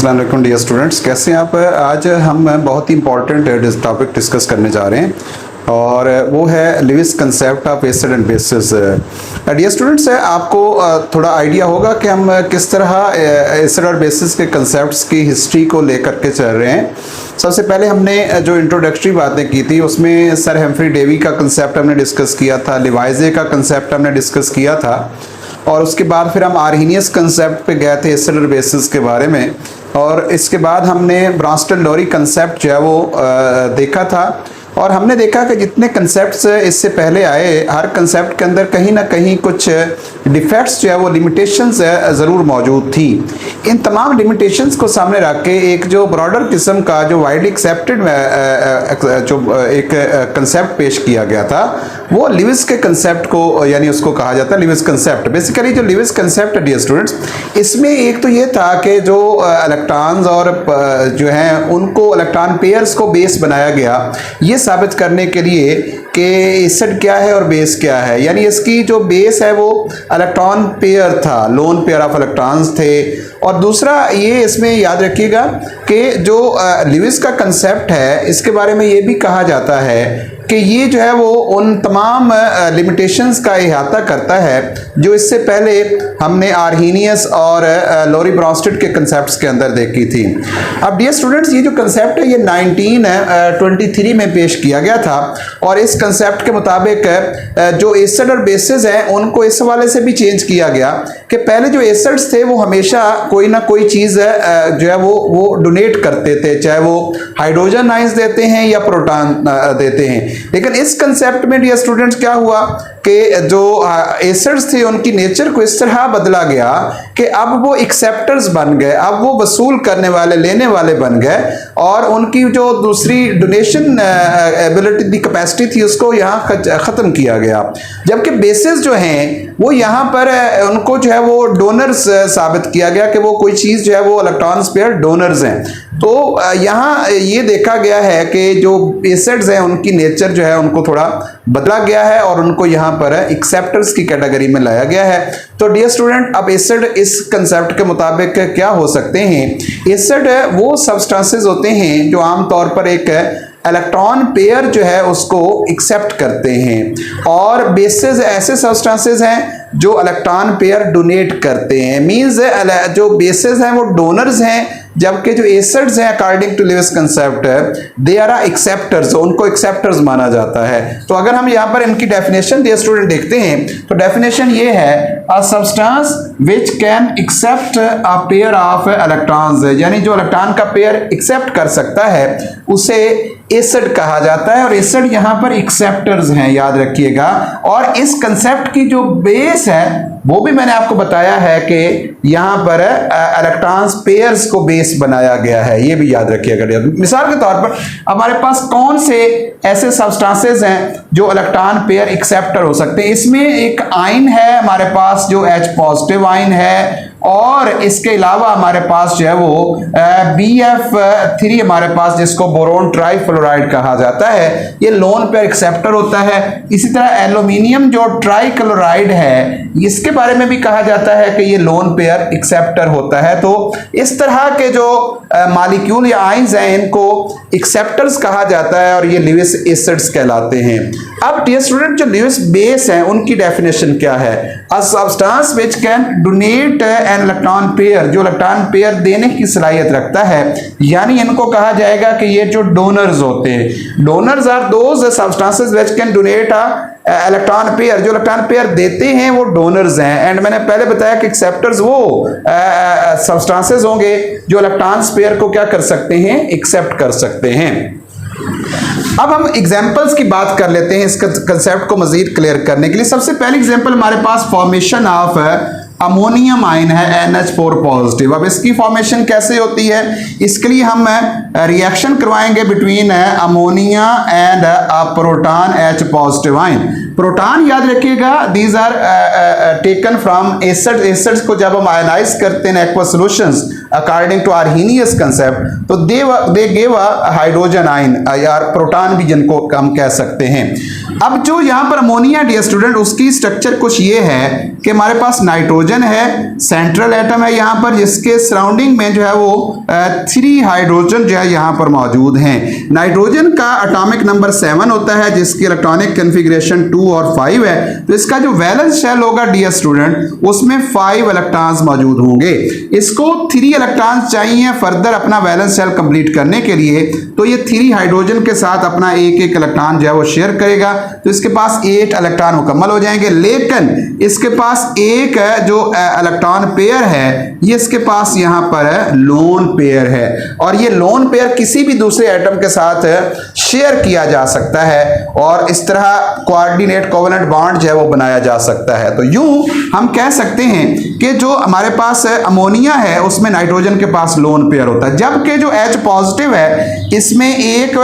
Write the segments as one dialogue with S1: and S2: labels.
S1: अस्सलाम वालेकुम dear students, कैसे हैं आप। आज हम बहुत ही इंपॉर्टेंट टॉपिक डिस्कस करने जा रहे हैं और वो है Lewis concept of acid and bases. Dear students, आपको थोड़ा आइडिया होगा कि हम किस तरह एसिड और बेसिस के कंसेप्ट्स की हिस्ट्री को लेकर के चल रहे हैं। सबसे पहले हमने जो इंट्रोडक्टरी बातें की थी उसमें सर हेम्फ्री डेवी का कंसेप्ट हमने डिस्कस किया था, लिवाइजे का कंसेप्ट हमने डिस्कस किया था और उसके बाद फिर हम आर्हीनियस कंसेप्ट पे गए थे एसिड और बेसिस के बारे में। और इसके बाद हमने ब्रांस्टन लोरी कंसेप्ट जो है वो देखा था और हमने देखा कि जितने कंसेप्ट्स इससे पहले आए हर कंसेप्ट के अंदर कहीं ना कहीं कुछ डिफेक्ट्स जो है वो लिमिटेशंस ज़रूर मौजूद थी। इन तमाम लिमिटेशंस को सामने रख के एक जो ब्रॉडर किस्म का जो वाइडली एक्सेप्टेड जो एक कंसेप्ट पेश किया गया था वो लिविस के कंसेप्ट को, यानी उसको कहा जाता है लिविस कंसेप्ट। बेसिकली जो लिविस कंसेप्ट है डियर स्टूडेंट्स, इसमें एक तो ये था कि जो इलेक्ट्रॉन्स और जो हैं उनको इलेक्ट्रॉन पेयर्स को बेस बनाया गया ये साबित करने के लिए कि एसिड क्या है और बेस क्या है। यानी इसकी जो बेस है वो इलेक्ट्रॉन पेयर था, लोन पेयर ऑफ इलेक्ट्रॉन्स थे। और दूसरा ये इसमें याद रखिएगा कि जो लिविस का कंसेप्ट है इसके बारे में ये भी कहा जाता है कि ये जो है वो उन तमाम लिमिटेशंस का इहाता करता है जो इससे पहले हमने आर्हीनियस और लोरी ब्रॉन्स्टेड के कंसेप्ट्स के अंदर देखी थी। अब डियर स्टूडेंट्स, ये जो कंसेप्ट है ये 1923 में पेश किया गया था और इस कंसेप्ट के मुताबिक जो एसिड और बेसिस हैं उनको इस हवाले से भी चेंज किया गया कि पहले जो एसिड्स थे वो हमेशा कोई ना कोई चीज़ जो है वो डोनेट करते थे, चाहे वो हाइड्रोजन आयंस देते हैं या प्रोटॉन देते हैं। लेकिन इस कंसेप्ट में डियर स्टूडेंट्स क्या हुआ कि जो एसिड्स थे उनकी नेचर को इस तरह बदला गया कि अब वो एक्सेप्टर्स बन गए, अब वो वसूल करने वाले, लेने वाले बन गए और उनकी जो दूसरी डोनेशन एबिलिटी दी कैपेसिटी थी उसको यहाँ ख़त्म किया गया। जबकि बेसिस जो हैं वो यहाँ पर उनको जो है वो डोनर्स साबित किया गया कि वो कोई चीज़ जो है वो इलेक्ट्रॉन पेयर डोनर्स हैं। तो यहाँ ये देखा गया है कि जो एसिड्स हैं उनकी नेचर जो है उनको थोड़ा बदला गया है और उनको यहाँ पर एक्सेप्टर्स की कैटेगरी में लाया गया है। तो डियर स्टूडेंट, अब एसिड इस कंसेप्ट के मुताबिक क्या हो सकते हैं। एसिड वो सब्सटेंसेस होते हैं जो आमतौर पर एक इलेक्ट्रॉन पेयर जो है उसको एक्सेप्ट करते हैं और बेसिस ऐसे सब्सटेंसेस हैं जो इलेक्ट्रॉन पेयर डोनेट करते हैं। मींस जो बेसिस हैं वो डोनर्स हैं जबकि जो एसिड्स हैं according to Lewis concept they are acceptors, उनको एक्सेप्टर्स माना जाता है। तो अगर हम यहाँ पर इनकी डेफिनेशन डियर स्टूडेंट देखते हैं तो डेफिनेशन ये है a substance which can accept a pair of electrons, यानी जो इलेक्ट्रॉन का पेयर एक्सेप्ट कर सकता है उसे एसिड कहा जाता है और एसिड यहाँ पर एक्सेप्टर्स हैं, याद रखिएगा। और इस कंसेप्ट की जो बेस है वो भी मैंने आपको बताया है कि यहाँ पर इलेक्ट्रॉन्स पेयर्स को बेस बनाया गया है, ये भी याद रखिएगा। मिसाल के तौर पर हमारे पास कौन से ऐसे सब्सटेंसेस हैं जो इलेक्ट्रॉन पेयर एक्सेप्टर हो सकते हैं। इसमें एक आयन है हमारे पास जो H पॉजिटिव आयन है और इसके अलावा हमारे पास जो है वो BF3 हमारे पास जिसको बोरोन ट्राईफ्लोराइड कहा जाता है, ये लोन पेयर एक्सेप्टर होता है। इसी तरह एल्यूमिनियम जो ट्राईक्लोराइड है इसके बारे में भी कहा जाता है कि ये लोन पेयर एक्सेप्टर होता है। तो इस तरह के जो मॉलिक्यूल या आयंस हैं इनको एक्सेप्टर्स कहा जाता है और ये लिविस एसिड्स कहलाते हैं। अब डियर स्टूडेंट, जो लिविस बेस हैं उनकी डेफिनेशन क्या है। A substance which can donate an electron pair, जो इलेक्ट्रॉन पेयर देने की सलाहियत रखता है, यानी इनको कहा जाएगा कि ये जो डोनर्स होते हैं, donors are those substances which can donate electron pair, जो इलेक्ट्रॉन पेयर देते हैं वो डोनर्स हैं। एंड मैंने पहले बताया कि एक्सेप्टर्स वो सब्सटेंसेस होंगे जो इलेक्ट्रॉन पेयर को क्या कर सकते हैं, एक्सेप्ट कर सकते हैं। अब हम एग्जांपल्स की बात कर लेते हैं इस कंसेप्ट को मजीद क्लियर करने के लिए। सबसे पहली एग्जांपल हमारे पास फॉर्मेशन ऑफ अमोनियम आयन है NH4 पॉजिटिव। अब इसकी फॉर्मेशन कैसे होती है, इसके लिए हम रिएक्शन करवाएंगे between ammonia and proton H positive ion. Proton याद रखिएगा these are taken from acid. Acids को जब हम आयनाइज करते हैं aqua solutions according to Arrhenius concept, तो they gave a hydrogen ion या प्रोटॉन भी जिनको हम कह सकते हैं। अब जो यहाँ पर अमोनिया डियर स्टूडेंट, उसकी स्ट्रक्चर कुछ ये है कि हमारे पास नाइट्रोजन है, सेंट्रल एटम है यहाँ पर, जिसके सराउंडिंग में जो है वो 3 हाइड्रोजन जो है यहाँ पर मौजूद हैं। नाइट्रोजन का एटॉमिक नंबर 7 होता है, जिसकी इलेक्ट्रॉनिक कॉन्फ़िगरेशन 2 और 5 है। तो इसका जो वैलेंस शेल होगा डियर स्टूडेंट, उसमें 5 इलेक्ट्रॉन्स मौजूद होंगे। इसको 3 इलेक्ट्रॉन्स चाहिए फर्दर अपना वैलेंस शेल कंप्लीट करने के लिए, तो ये 3 हाइड्रोजन के साथ अपना एक एक इलेक्ट्रॉन जो है वो शेयर करेगा, तो इसके पास 8 इलेक्ट्रॉन मुकम्मल हो जाएंगे। लेकिन इसके पास एक जो इलेक्ट्रॉन पेयर है, ये इसके पास यहाँ पर लोन पेयर है, और ये लोन पेयर किसी भी दूसरे एटम के साथ शेयर किया जा सकता है, और इस तरह कोऑर्डिनेट कोवेलेंट बॉन्ड जो है वो बनाया जा सकता है। तो यूं हम कह सकते हैं कि जो हमारे पास अमोनिया है उसमें नाइट्रोजन के पास लोन पेयर होता है, जबकि जो H पॉजिटिव है इसमें एक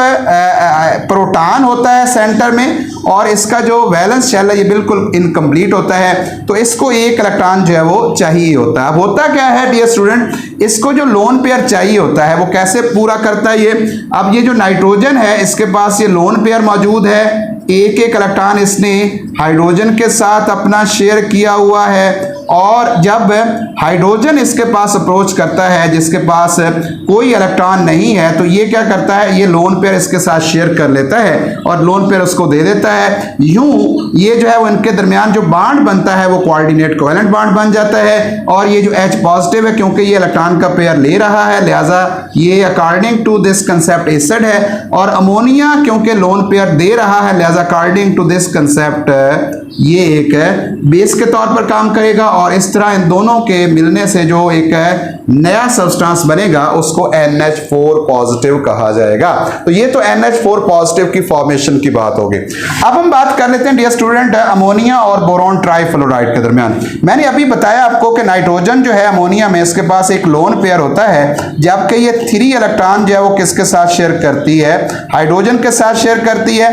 S1: प्रोटॉन होता है सेंटर में, और इसका जो वैलेंस शेल है ये बिल्कुल इनकम्प्लीट होता है, तो इसको एक इलेक्ट्रॉन जो है वो चाहिए होता है। अब होता क्या है डियर स्टूडेंट, इसको जो लोन पेयर चाहिए होता है वो कैसे पूरा करता है ये, अब ये जो नाइट्रोजन है इसके पास ये लोन पेयर मौजूद है, एक एक इलेक्ट्रॉन इसने हाइड्रोजन के साथ अपना शेयर किया हुआ है, और जब हाइड्रोजन इसके पास अप्रोच करता है जिसके पास कोई इलेक्ट्रॉन नहीं है, तो ये क्या करता है, ये लोन पेयर इसके साथ शेयर कर लेता है और लोन पेयर उसको दे देता है। यूं ये जो है वो इनके दरमियान जो बॉन्ड बनता है वो कोऑर्डिनेट कोवेलेंट बॉन्ड बन जाता है, और ये जो H पॉजिटिव है क्योंकि ये इलेक्ट्रॉन का पेयर ले रहा है, लिहाजा ये according to this concept acid है, और अमोनिया क्योंकि लोन पेयर दे रहा है, लिहाजा अकॉर्डिंग टू दिस कंसेप्ट ये एक बेस के तौर पर काम करेगा, और इस तरह इन दोनों के मिलने से जो एक नया सब्सटेंस बनेगा उसको NH4 पॉजिटिव कहा जाएगा। तो ये तो NH4 पॉजिटिव की फॉर्मेशन की बात होगी। अब हम बात कर लेते हैं डियर स्टूडेंट अमोनिया और बोरॉन ट्राइफ्लोराइड के दरमियान। मैंने अभी बताया आपको कि नाइट्रोजन जो है अमोनिया में इसके पास एक लोन पेयर होता है, जबकि ये 3 इलेक्ट्रॉन जो है वो किसके साथ शेयर करती है, हाइड्रोजन के साथ शेयर करती है,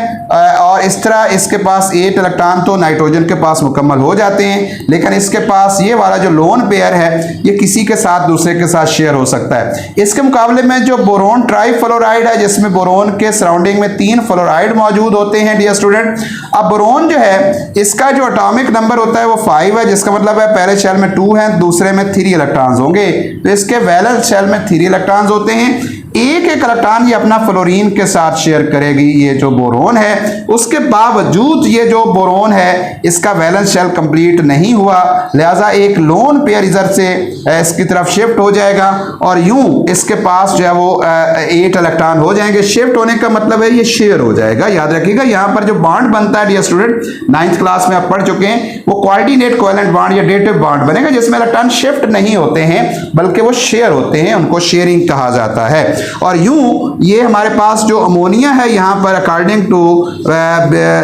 S1: और इस तरह इसके पास 8 इलेक्ट्रॉन तो नाइट्रोजन के पास मुकम्मल हो जाते हैं, लेकिन इसके पास ये वाला जो लोन पेयर है ये किसी के साथ दूसरे के साथ शेयर हो सकता है। इसके मुकाबले में जो बोरोन ट्राइफ्लोराइड है, जिसमें बोरोन के सराउंडिंग में 3 फ्लोराइड मौजूद होते हैं डियर स्टूडेंट। अब बोरोन जो है इसका जो एटॉमिक नंबर होता है वो 5 है, जिसका मतलब है पहले शेल में 2 है, दूसरे में 3 इलेक्ट्रॉन्स होंगे, तो इसके वैलेंस शेल में 3 इलेक्ट्रॉन्स होते हैं। एक एक इलेक्ट्रॉन ये अपना फ्लोरीन के साथ शेयर करेगी ये जो बोरोन है, उसके बावजूद ये जो बोरोन है इसका वैलेंस शेल कंप्लीट नहीं हुआ, लिहाजा एक लोन पेयर इधर से इसकी तरफ शिफ्ट हो जाएगा, और यूं इसके पास जो है वो 8 इलेक्ट्रॉन हो जाएंगे। शिफ्ट होने का मतलब है ये शेयर हो जाएगा। याद रखिएगा यहाँ पर जो बॉन्ड बनता है डियर स्टूडेंट, 9th क्लास में आप पढ़ चुके हैं, वो कोऑर्डिनेट कोवेलेंट बॉन्ड या डेटिव बॉन्ड बनेगा, जिसमें इलेक्ट्रॉन शिफ्ट नहीं होते हैं बल्कि वो शेयर होते हैं, उनको शेयरिंग कहा जाता है। और यूं ये हमारे पास जो अमोनिया है यहाँ पर अकॉर्डिंग टू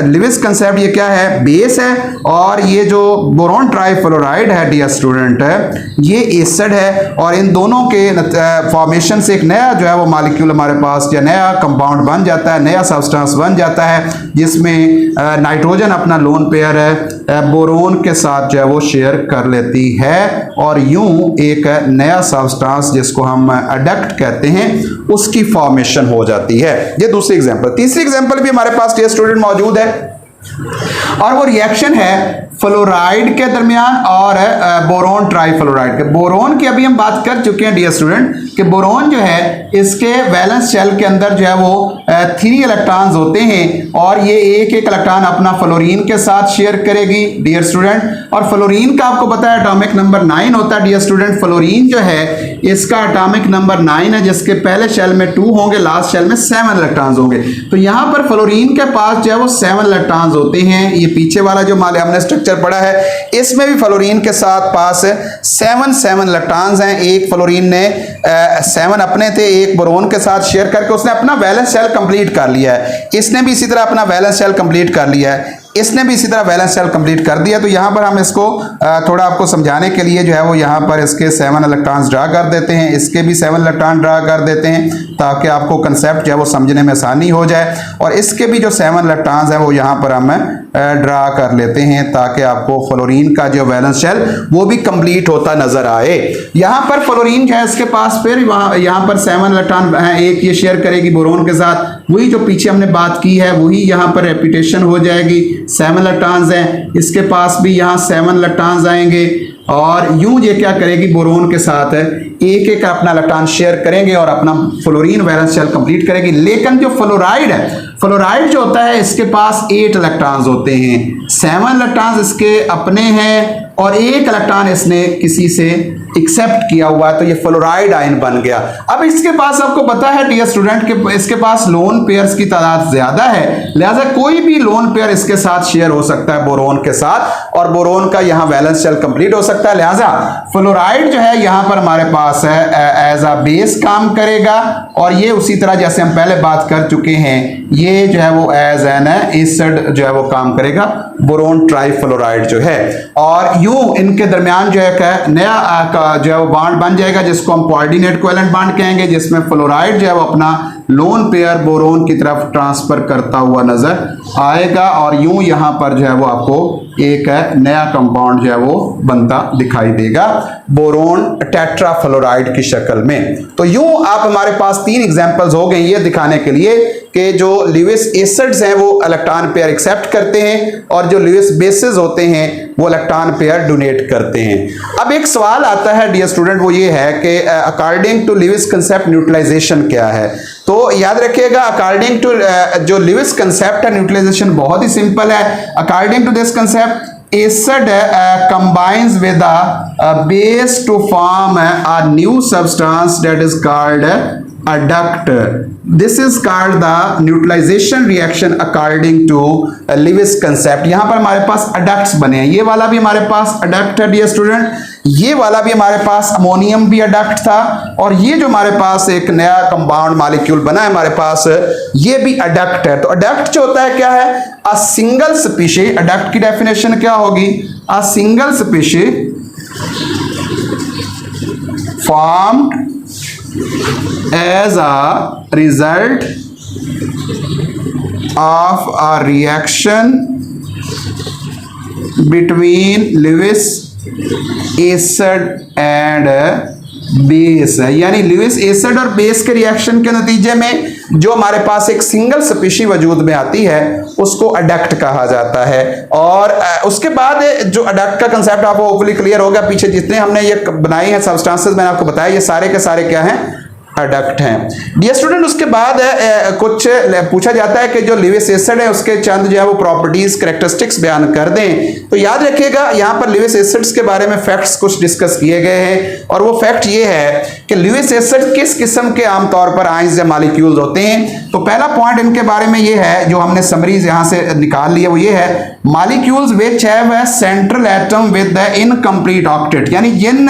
S1: लिविस कंसेप्ट ये क्या है, बेस है, और ये जो बोरोन ट्राइफ्लोराइड है डियर स्टूडेंट ये एसिड है, और इन दोनों के फॉर्मेशन से एक नया जो है वो मॉलिक्यूल हमारे पास या नया कंपाउंड बन जाता है, नया सब्सटेंस बन जाता है, जिसमें नाइट्रोजन अपना लोन पेयर बोरोन के साथ जो है वो शेयर कर लेती है, और यूं एक नया सब्सटेंस जिसको हम एडक्ट कहते हैं उसकी फॉर्मेशन हो जाती है। ये दूसरी एग्जांपल। तीसरी एग्जांपल भी हमारे पास डियर स्टूडेंट मौजूद है, और वो रिएक्शन है फ्लोराइड के दरमियान और बोरोन ट्राइफ्लोराइड के। बोरोन की अभी हम बात कर चुके हैं डियर स्टूडेंट कि बोरोन जो है इसके वैलेंस शेल के अंदर जो है वो 3 इलेक्ट्रॉन्स होते हैं, और ये एक एक इलेक्ट्रॉन अपना फ्लोरीन के साथ शेयर करेगी डियर स्टूडेंट। और फ्लोरीन का आपको पता है एटॉमिक नंबर 9 होता है डियर स्टूडेंट। फ्लोरीन जो है इसका एटॉमिक नंबर 9 है, जिसके पहले शेल में 2 होंगे, लास्ट शेल में 7 इलेक्ट्रॉन्स होंगे। तो यहाँ पर फ्लोरीन के पास जो है वो 7 इलेक्ट्रॉन्स होते हैं। ये पीछे वाला जो हमने स्ट्रक्चर पढ़ा है इसमें भी फ्लोरीन के साथ पास 7 इलेक्ट्रॉन्स हैं। एक फ्लोरीन ने 7 अपने थे, एक बोरोन के साथ शेयर करके उसने अपना वैलेंस शेल कंप्लीट कर लिया है, इसने भी इसी तरह अपना वैलेंस शेल कंप्लीट कर लिया है। इसने भी इसी तरह वैलेंस शेल कंप्लीट कर दिया। तो यहाँ पर हम इसको थोड़ा आपको समझाने के लिए जो है वो यहाँ पर इसके 7 इलेक्ट्रॉन्स ड्रा कर देते हैं, इसके भी 7 इलेक्ट्रॉन ड्रा कर देते हैं ताकि आपको कंसेप्ट जो है वो समझने में आसानी हो जाए। और इसके भी जो 7 इलेक्ट्रॉन्स हैं वो यहाँ पर हम ड्रा कर लेते हैं ताकि आपको फ्लोरीन का जो वैलेंस शेल वो भी कंप्लीट होता नजर आए। यहाँ पर फ्लोरीन जो है इसके पास फिर यहाँ पर 7 इलेक्ट्रॉन हैं, एक ये शेयर करेगी बोरोन के साथ, वही जो पीछे हमने बात की है वही यहाँ पर रेपिटेशन हो जाएगी। 7 इलेक्ट्रॉन्स हैं, इसके पास भी यहाँ 7 इलेक्ट्रॉन्स आएंगे और यूं ये क्या करेगी बोरोन के साथ एक एक अपना इलेक्ट्रॉन शेयर करेंगे और अपना फ्लोरीन वैलेंस शेल कंप्लीट करेगी। लेकिन जो फ्लोराइड है, फ्लोराइड जो होता है इसके पास 8 इलेक्ट्रॉन्स होते हैं, 7 इलेक्ट्रॉन्स इसके अपने हैं और 1 इलेक्ट्रॉन इसने किसी से एक्सेप्ट किया हुआ है, तो ये फ्लोराइड आयन बन गया। अब इसके पास आपको पता है डियर स्टूडेंट कि इसके पास लोन पेयर्स की तादाद ज्यादा है, लिहाजा कोई भी लोन पेयर इसके साथ शेयर हो सकता है बोरोन के साथ और बोरोन का यहाँ वैलेंस शेल कंप्लीट हो सकता है। लिहाजा फ्लोराइड जो है यहाँ पर हमारे पास है एज अ बेस काम करेगा और ये उसी तरह जैसे हम पहले बात कर चुके हैं ये जो है वो एज एन एसिड जो है वो काम करेगा बोरोन ट्राइफ्लोराइड जो है। और यूं इनके दरमियान जो है नया जो है वो बॉन्ड बन जाएगा जिसको हम कोऑर्डिनेट कोवेलेंट बॉन्ड कहेंगे, जिसमें फ्लोराइड जो है वो अपना लोन पेयर बोरोन की तरफ ट्रांसफर करता हुआ नजर आएगा और यूं यहां पर जो है वो आपको एक नया कंपाउंड जो है वो बनता दिखाई देगा बोरोन टेट्राफ्लोराइड की शक्ल में। तो यूं आप हमारे पास 3 एग्जांपल्स हो गए ये दिखाने के लिए कि जो लुईस एसिड्स हैं वो इलेक्ट्रॉन पेयर एक्सेप्ट करते हैं और जो लुईस बेसेस होते हैं वो इलेक्ट्रॉन पेयर डोनेट करते हैं। अब एक सवाल आता है डियर स्टूडेंट, वो ये है कि according to Lewis concept neutralization क्या है। तो याद रखिएगा अकॉर्डिंग टू जो लुईस कंसेप्ट है न्यूट्रलाइजेशन बहुत ही सिंपल है। According to this concept acid combines with a base to form a new substance that is called adduct. This is called the neutralization reaction according to Lewis concept. यहाँ पर हमारे पास adducts बने हैं, ये वाला भी हमारे पास adduct है डियर स्टूडेंट, ये वाला भी हमारे पास अमोनियम भी अडक्ट था और ये जो हमारे पास एक नया कंपाउंड मॉलिक्यूल बना है हमारे पास ये भी अडक्ट है। तो अडक्ट जो होता है क्या है, अ सिंगल स्पीशीज, अडक्ट की डेफिनेशन क्या होगी, a single species formed as a result of a reaction between Lewis acid and base है, यानी लुईस एसिड और बेस के रिएक्शन के नतीजे में जो हमारे पास एक सिंगल स्पीशी वजूद में आती है उसको अडक्ट कहा जाता है। और उसके बाद जो अडक्ट का कंसेप्ट आपको होपफुली क्लियर हो गया, पीछे जितने हमने ये बनाए हैं सब्सटेंसेस मैंने आपको बताया ये सारे के सारे क्या हैं, अडक्ट हैं डियर स्टूडेंट। उसके बाद कुछ पूछा जाता है कि जो लुईस एसिड है उसके चंद जो है वो प्रॉपर्टीज कैरेक्टरिस्टिक्स बयान कर दें। तो याद रखिएगा यहाँ पर लुईस एसिड्स के बारे में फैक्ट्स कुछ डिस्कस किए गए हैं और वो फैक्ट ये है कि लुईस एसिड किस किस्म के आमतौर पर आयंस या मॉलिक्यूल्स होते हैं। तो पहला पॉइंट इनके बारे में ये है जो हमने समरीज यहाँ से निकाल लिया वो ये है molecules which have a central atom with the incomplete octet, यानी जिन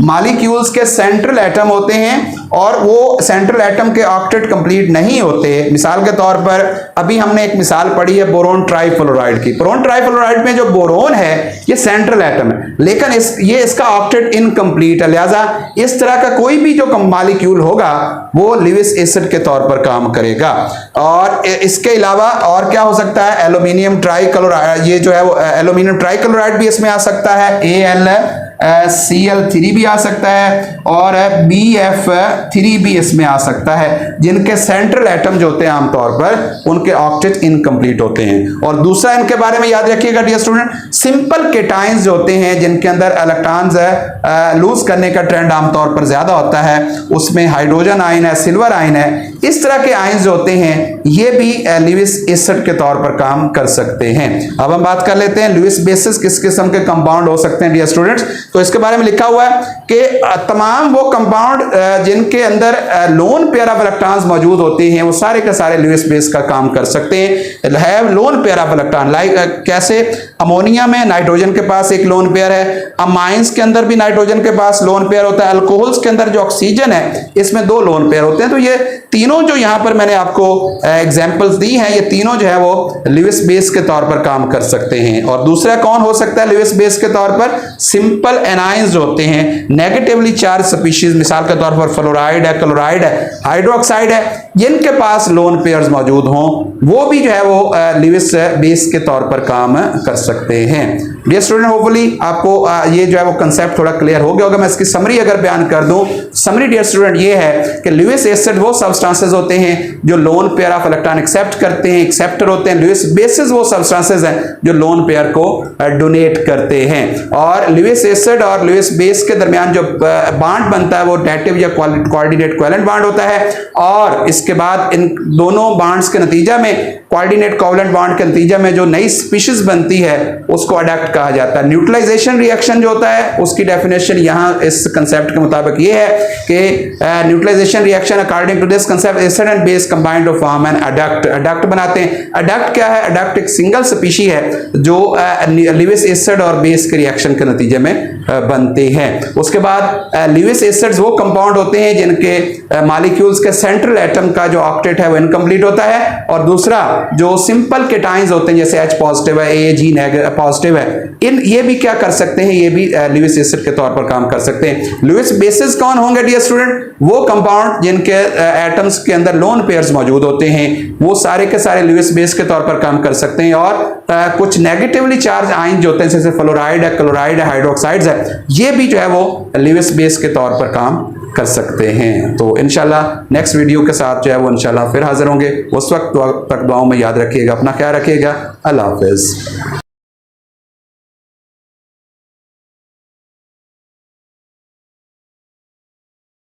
S1: मॉलिक्यूल्स के सेंट्रल एटम होते हैं और वो सेंट्रल एटम के ऑक्टेट कंप्लीट नहीं होते। मिसाल के तौर पर अभी हमने एक मिसाल पढ़ी है बोरोन ट्राइफ्लोराइड की। बोरोन ट्राइफ्लोराइड में जो बोरोन है ये सेंट्रल एटम है लेकिन इसका ऑक्टेट इनकम्प्लीट है, लिहाजा इस तरह का कोई भी जो मॉलिक्यूल होगा वो लुईस एसिड के तौर पर काम करेगा। और इसके अलावा और क्या हो सकता है, एल्यूमिनियम ट्राइक्लोराइड, ये जो है वो एल्यूमिनियम ट्राइक्लोराइड भी इसमें आ सकता है, Cl3 भी आ सकता है और BF3 भी इसमें आ सकता है, जिनके सेंट्रल एटम जो होते हैं आमतौर पर उनके ऑक्टेट इनकम्प्लीट होते हैं। और दूसरा इनके बारे में याद रखिएगा डियर स्टूडेंट, सिंपल केटाइंस जो होते हैं जिनके अंदर इलेक्ट्रॉन्स लूज करने का ट्रेंड आमतौर पर ज्यादा होता है, उसमें हाइड्रोजन आयन है, सिल्वर आयन है, इस तरह के आयंस जो होते हैं ये भी लुईस एसिड के तौर पर काम कर सकते हैं। अब हम बात कर लेते हैं लुईस बेसिस किस किस्म के कंपाउंड हो सकते हैं डियर स्टूडेंट्स। तो इसके बारे में लिखा हुआ है कि तमाम वो कंपाउंड जिनके अंदर लोन पेयर ऑफ इलेक्ट्रॉन्स मौजूद होते हैं वो सारे के सारे लुईस बेस का काम कर सकते हैं। Have loan pair of electron, like कैसे, अमोनिया में नाइट्रोजन के पास एक लोन पेयर है, अमाइंस के अंदर भी नाइट्रोजन के पास लोन पेयर होता है, अल्कोहल्स के अंदर जो ऑक्सीजन है इसमें 2 लोन पेयर होते हैं। तो ये तीनों जो यहाँ पर मैंने आपको एग्जांपल्स दी हैं, ये तीनों जो है वो लिविस बेस के तौर पर काम कर सकते हैं। और दूसरा कौन हो सकता है लिविस बेस के तौर पर? सिंपल एनाइंस जो होते हैं, नेगेटिवली चार्ज स्पीशीज, मिसाल के तौर पर फ्लोराइड है, क्लोराइड है, हाइड्रोक्साइड है, जिनके पास लोन पेयर्स मौजूद हों, वो भी जो है वो लिविस बेस के तौर पर काम कर सकते हैं। डियर स्टूडेंट, होपफुली आपको ये जो है वो कंसेप्ट थोड़ा क्लियर हो गया होगा। मैं इसकी समरी अगर बयान कर दूं, समरी डियर स्टूडेंट ये है कि लिविस एसिड वो सब्सटेंसेस होते हैं जो lone pair of electron accept करते हैं, एक्सेप्टर होते हैं। लिविस बेसिस वो सब्सटेंसेस हैं जो लोन पेयर को डोनेट करते हैं। और लिविस एसिड और लिविस बेस के दरमियान जो बॉन्ड बनता है वो डेटिव या कोऑर्डिनेट कोवेलेंट बॉन्ड होता है। और इसके बाद इन दोनों बॉन्ड्स के नतीजा में, कोऑर्डिनेट कोवेलेंट बॉन्ड के नतीजा में जो नई स्पीशीज बनती है उसको अडैप्ट कहा जाता है। न्यूट्रलाइजेशन रिएक्शन जो होता है उसकी डेफिनेशन यहां इस कंसेप्ट के मुताबिक ये है कि neutralization reaction according to this concept acid and base combined to form an adduct. Adduct बनाते हैं। एडक्ट क्या है? एडक्ट एक सिंगल स्पीशी है जो लिविस एसिड और बेस के रिएक्शन के नतीजे में बनते हैं। उसके बाद लिविस एसिड्स वो कंपाउंड होते हैं जिनके मॉलिक्यूल्स के सेंट्रल एटम का जो ऑक्टेट है वो इनकम्प्लीट होता है। और दूसरा जो सिंपल केटाइंस होते हैं जैसे H पॉजिटिव है, AG पॉजिटिव है, ये भी क्या कर सकते हैं? ये भी लिविस एसिड के तौर पर काम कर सकते हैं। लिविस बेसिस कौन होंगे डियर स्टूडेंट? वो कंपाउंड जिनके एटम्स के अंदर लोन पेयर्स मौजूद होते हैं, वो सारे के सारे लिविस बेस के तौर पर काम कर सकते हैं। और कुछ नेगेटिवली चार्ज आयन जो होते हैं जैसे फ्लोराइड है, क्लोराइड है, हाइड्रोक्साइड्स है, ये भी जो है वो लिविस बेस के तौर पर काम कर सकते हैं। तो इंशाल्लाह नेक्स्ट वीडियो के साथ जो है वो इंशाल्लाह फिर हाजिर होंगे। उस वक्त तक दुआओं में याद रखिएगा, अपना ख्याल रखिएगा। अल्लाह हाफिज।